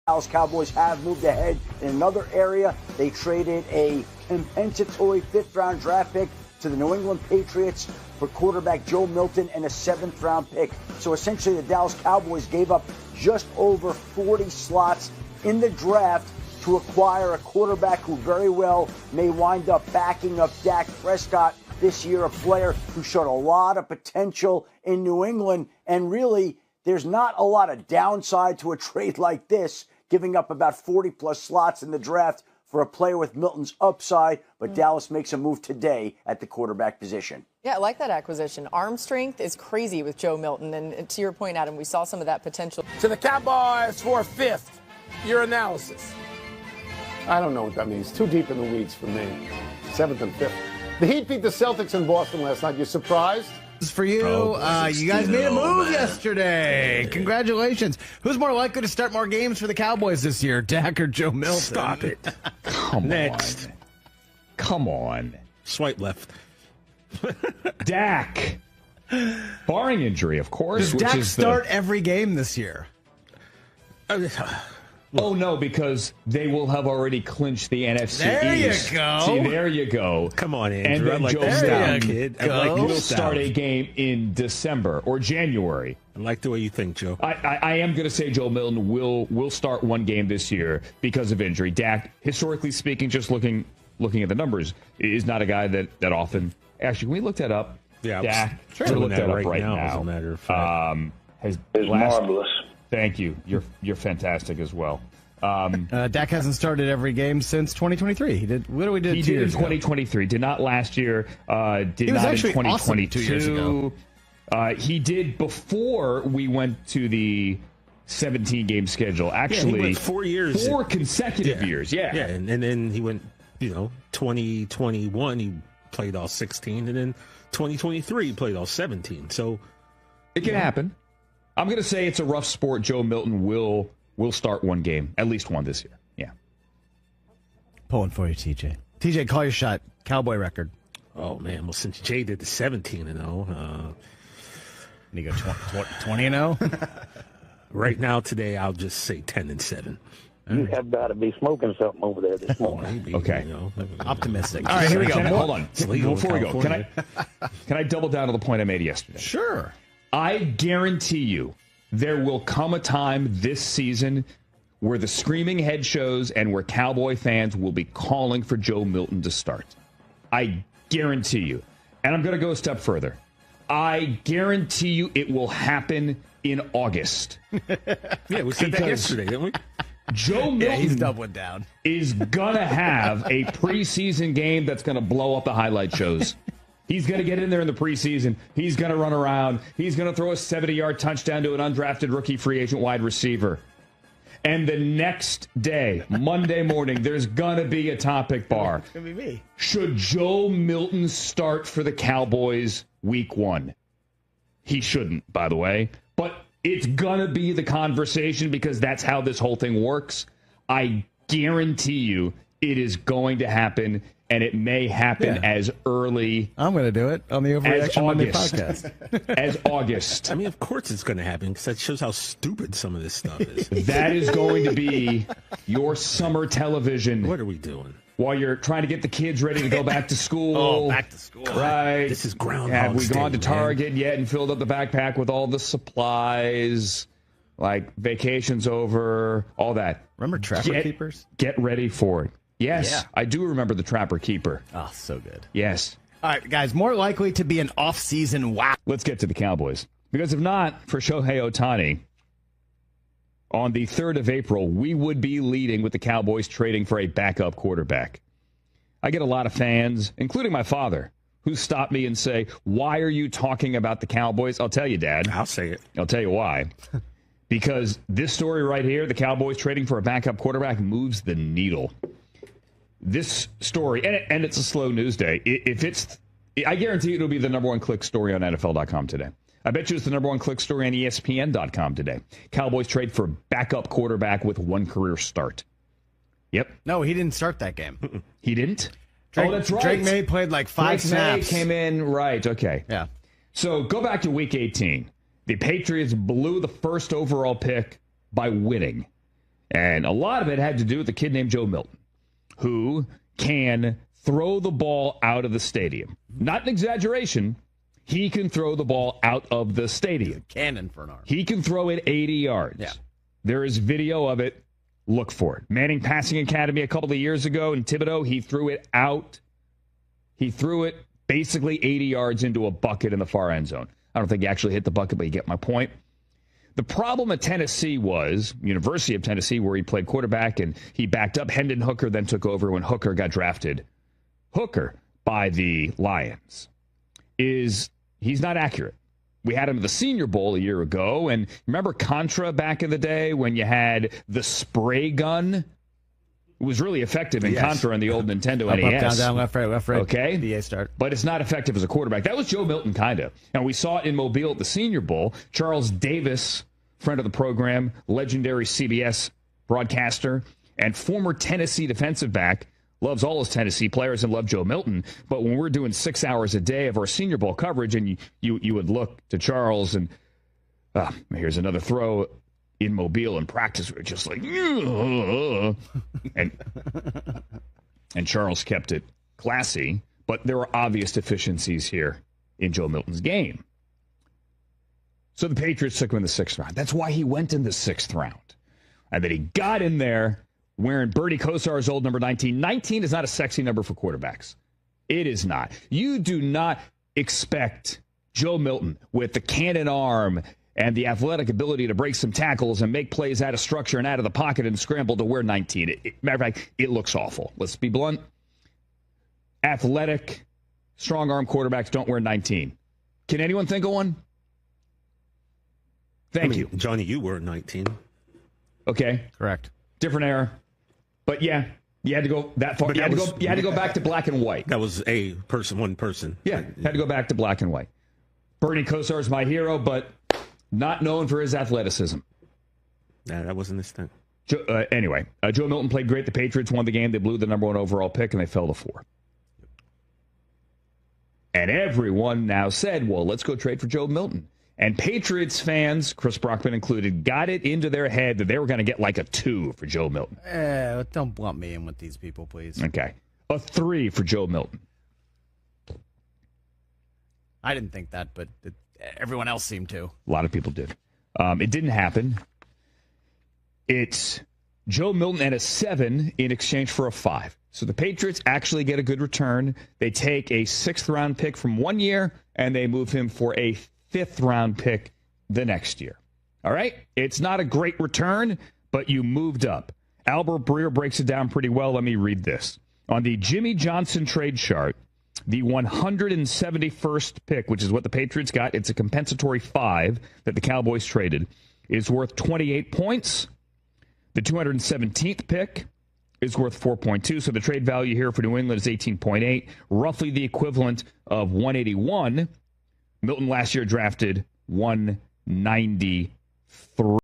Dallas Cowboys have moved ahead in another area. They traded a compensatory fifth-round draft pick to the New England Patriots for quarterback Joe Milton and a seventh-round pick. So essentially the Dallas Cowboys gave up just over 40 slots in the draft to acquire a quarterback who very well may wind up backing up Dak Prescott this year, a player who showed a lot of potential in New England. And really, there's not a lot of downside to a trade like this, giving up about 40-plus slots in the draft for a player with Milton's upside, but Dallas makes a move today at the quarterback position. Yeah, I like that acquisition. Arm strength is crazy with Joe Milton, and to your point, Adam, we saw some of that potential. To the Cowboys for a fifth. Your analysis. I don't know what that means. Too deep in the weeds for me. Seventh and fifth. The Heat beat the Celtics in Boston last night. You surprised? For you, you guys made a move yesterday. Congratulations. Who's more likely to start more games for the Cowboys this year, Dak or Joe Milton? Stop it. Next. Come on. Swipe left. Dak. Barring injury, of course. Does Dak start every game this year? Oh, no, because they will have already clinched the NFC there East. You go. See, there you go. Come on, Andrew. And then like Joe Stout, kid. will start a game in December or January. I like the way you think, Joe. I am going to say Joe Milton will start one game this year because of injury. Dak, historically speaking, just looking at the numbers, is not a guy that often. Actually, can we look that up? Yeah, Dak. Sure. Look that up right now. As a matter of fact, It's marvelous. Thank you. You're fantastic as well. Dak hasn't started every game since 2023. He did. What did we do? He did in 2023. Did not last year. Did not in 2022. Awesome 2 years ago. He did before we went to the 17-game schedule. Actually, he went 4 years. 4 consecutive years. Yeah. Yeah, and then he went. 2021 he played all 16, and then 2023 he played all 17. So it can happen. I'm going to say it's a rough sport. Joe Milton will start one game, at least one this year. Yeah. Pulling for you, TJ. TJ, call your shot. Cowboy record. Oh, man. Well, since Jay did the 17-0. You go 20-0? Right now, today, I'll just say 10-7. You have got to be smoking something over there this morning. Maybe, okay. Optimistic. All right, here we go. Hold on. Before we go, can I double down to the point I made yesterday? Sure. I guarantee you there will come a time this season where the screaming head shows and where Cowboy fans will be calling for Joe Milton to start. I guarantee you. And I'm going to go a step further. I guarantee you it will happen in August. Yeah, we said that yesterday, didn't we? Joe Milton he's doubling down. Is going to have a preseason game that's going to blow up the highlight shows. He's going to get in there in the preseason. He's going to run around. He's going to throw a 70-yard touchdown to an undrafted rookie free agent wide receiver. And the next day, Monday morning, there's going to be a topic bar. It's going to be me. Should Joe Milton start for the Cowboys week 1? He shouldn't, by the way. But it's going to be the conversation because that's how this whole thing works. I guarantee you it is going to happen, and it may happen as early. I'm going to do it on the Overreaction Monday podcast. As August. I mean, of course it's going to happen because that shows how stupid some of this stuff is. That is going to be your summer television. What are we doing? While you're trying to get the kids ready to go back to school. Oh, back to school. Right. This is Groundhog Have we gone to Day, Target yet and filled up the backpack with all the supplies? Like vacations over, all that. Remember Trapper Keepers? Get ready for it. Yes, I do remember the Trapper Keeper. Oh, so good. Yes. All right, guys, more likely to be an off-season wow. Let's get to the Cowboys. Because if not, for Shohei Ohtani, on the 3rd of April, we would be leading with the Cowboys trading for a backup quarterback. I get a lot of fans, including my father, who stop me and say, why are you talking about the Cowboys? I'll tell you, Dad. I'll say it. I'll tell you why. Because this story right here, the Cowboys trading for a backup quarterback, moves the needle. This story, and it's a slow news day. I guarantee it'll be the number 1 click story on NFL.com today. I bet you it's the number 1 click story on ESPN.com today. Cowboys trade for backup quarterback with 1 career start. Yep. No, he didn't start that game. He didn't? Drake, that's right. Drake May played like 5 snaps. May came in, right, okay. Yeah. So go back to week 18. The Patriots blew the first overall pick by winning. And a lot of it had to do with a kid named Joe Milton, who can throw the ball out of the stadium. Not an exaggeration. He can throw the ball out of the stadium. Cannon for an arm. He can throw it 80 yards. Yeah. There is video of it. Look for it. Manning Passing Academy a couple of years ago in Thibodeau, he threw it out. He threw it basically 80 yards into a bucket in the far end zone. I don't think he actually hit the bucket, but you get my point. The problem at Tennessee was, University of Tennessee, where he played quarterback, and he backed up. Hendon Hooker then took over when Hooker got drafted. Hooker by the Lions he's not accurate. We had him at the Senior Bowl a year ago, and remember Contra back in the day when you had the spray gun? It was really effective in Contra on the old Nintendo NES. Up, down, left, right. Okay. DA start. But it's not effective as a quarterback. That was Joe Milton, kind of. And we saw it in Mobile at the Senior Bowl. Charles Davis, friend of the program, legendary CBS broadcaster, and former Tennessee defensive back, loves all his Tennessee players and loved Joe Milton. But when we're doing 6 hours a day of our Senior Bowl coverage, and you would look to Charles and here's another throw in Mobile in practice, we're just like, and Charles kept it classy, but there were obvious deficiencies here in Joe Milton's game. So the Patriots took him in the 6th round. That's why he went in the 6th round. And then he got in there wearing Bernie Kosar's old number 19. 19 is not a sexy number for quarterbacks. It is not. You do not expect Joe Milton with the cannon arm and the athletic ability to break some tackles and make plays out of structure and out of the pocket and scramble to wear 19. Matter of fact, it looks awful. Let's be blunt. Athletic, strong-arm quarterbacks don't wear 19. Can anyone think of one? Thank you. Johnny, you were 19. Okay. Correct. Different era. But yeah, you had to go that far. You had to go back to black and white. That was one person. Yeah, had to go back to black and white. Bernie Kosar is my hero, but not known for his athleticism. Nah, that wasn't his thing. Anyway, Joe Milton played great. The Patriots won the game. They blew the number 1 overall pick, and they fell to 4. And everyone now said, well, let's go trade for Joe Milton. And Patriots fans, Chris Brockman included, got it into their head that they were going to get like a 2 for Joe Milton. Don't lump me in with these people, please. Okay. A 3 for Joe Milton. I didn't think that, but everyone else seemed to. A lot of people did. It didn't happen. It's Joe Milton and a 7 in exchange for a 5. So the Patriots actually get a good return. They take a 6th-round pick from 1 year, and they move him for a 5th-round pick the next year. All right? It's not a great return, but you moved up. Albert Breer breaks it down pretty well. Let me read this. On the Jimmy Johnson trade chart, the 171st pick, which is what the Patriots got, it's a compensatory 5 that the Cowboys traded, is worth 28 points. The 217th pick is worth 4.2, so the trade value here for New England is 18.8, roughly the equivalent of 181. Milton last year drafted 193.